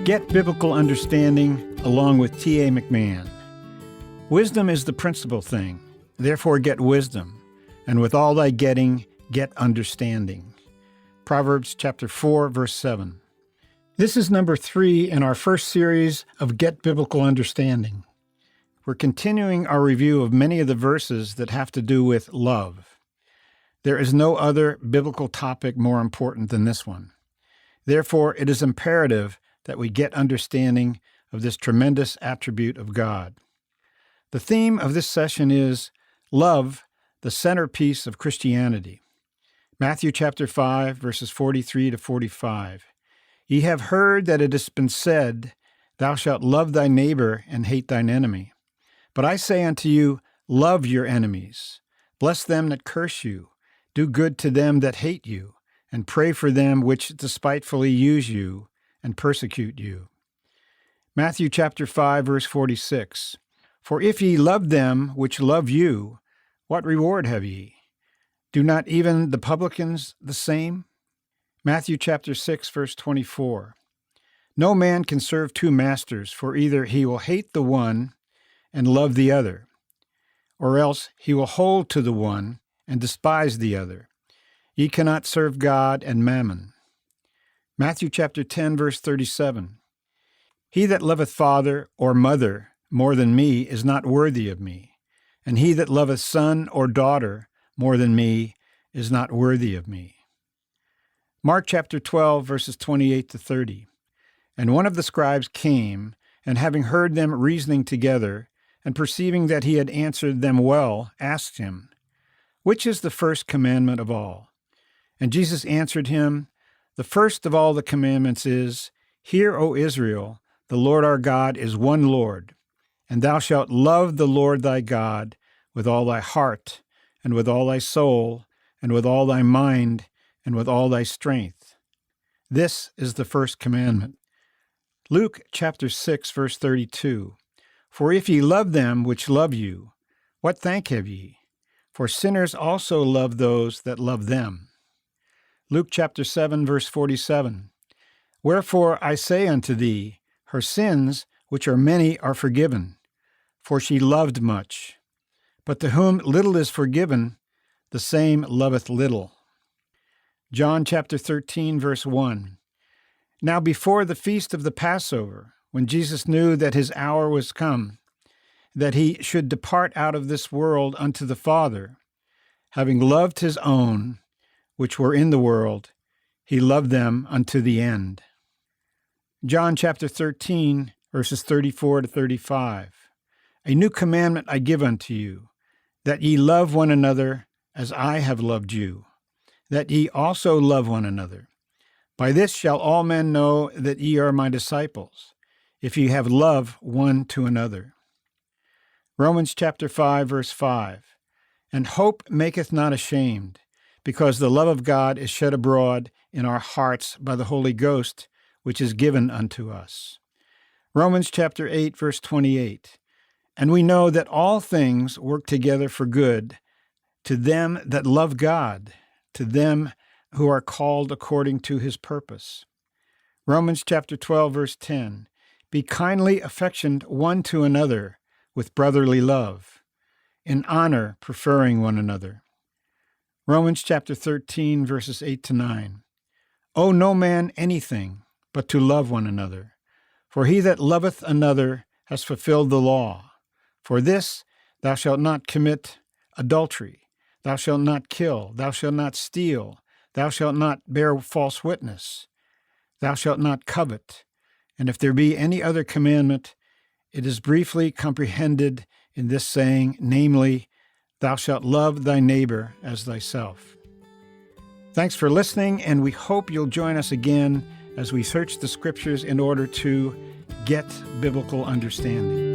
Get biblical understanding along with T.A. McMahon. Wisdom is the principal thing. Therefore get wisdom, and with all thy getting, get understanding. Proverbs chapter 4, verse 7. This is number 3 in our first series of Get Biblical Understanding. We're continuing our review of many of the verses that have to do with love. There is no other biblical topic more important than this one. Therefore, it is imperative that we get understanding of this tremendous attribute of God. The theme of this session is Love, the Centerpiece of Christianity. Matthew chapter 5, verses 43 to 45. Ye have heard that it has been said, Thou shalt love thy neighbor and hate thine enemy. But I say unto you, love your enemies. Bless them that curse you. Do good to them that hate you, and pray for them which despitefully use you and persecute you. Matthew chapter 5, verse 46. For if ye love them which love you, what reward have ye? Do not even the publicans the same? Matthew chapter 6, verse 24. No man can serve two masters, for either he will hate the one and love the other, or else he will hold to the one and despise the other. Ye cannot serve God and mammon. Matthew chapter 10, verse 37. He that loveth father or mother more than me is not worthy of me, and he that loveth son or daughter more than me is not worthy of me. Mark chapter 12, verses 28 to 30. And one of the scribes came, and having heard them reasoning together, and perceiving that he had answered them well, asked him, Which is the first commandment of all? And Jesus answered him, The first of all the commandments is, Hear, O Israel, the Lord our God is one Lord, and thou shalt love the Lord thy God with all thy heart, and with all thy soul, and with all thy mind, and with all thy strength. This is the first commandment. Luke chapter 6, verse 32. For if ye love them which love you, what thank have ye? For sinners also love those that love them. Luke chapter 7, verse 47. Wherefore I say unto thee, her sins, which are many, are forgiven, for she loved much. But to whom little is forgiven, the same loveth little. John chapter 13, verse 1. Now before the feast of the Passover, when Jesus knew that his hour was come, that he should depart out of this world unto the Father, having loved his own, which were in the world, he loved them unto the end. John chapter 13, verses 34 to 35. A new commandment I give unto you, that ye love one another as I have loved you, that ye also love one another. By this shall all men know that ye are my disciples, if ye have love one to another. Romans chapter 5, verse 5. And hope maketh not ashamed, because the love of God is shed abroad in our hearts by the Holy Ghost, which is given unto us. Romans chapter 8, verse 28. And we know that all things work together for good to them that love God, to them who are called according to his purpose. Romans chapter 12, verse 10. Be kindly affectioned one to another with brotherly love, in honor preferring one another. Romans chapter 13, verses 8 to 9. Owe no man anything but to love one another, for he that loveth another has fulfilled the law. For this, thou shalt not commit adultery, thou shalt not kill, thou shalt not steal, thou shalt not bear false witness, thou shalt not covet. And if there be any other commandment, it is briefly comprehended in this saying, namely, Thou shalt love thy neighbor as thyself. Thanks for listening, and we hope you'll join us again as we search the Scriptures in order to get biblical understanding.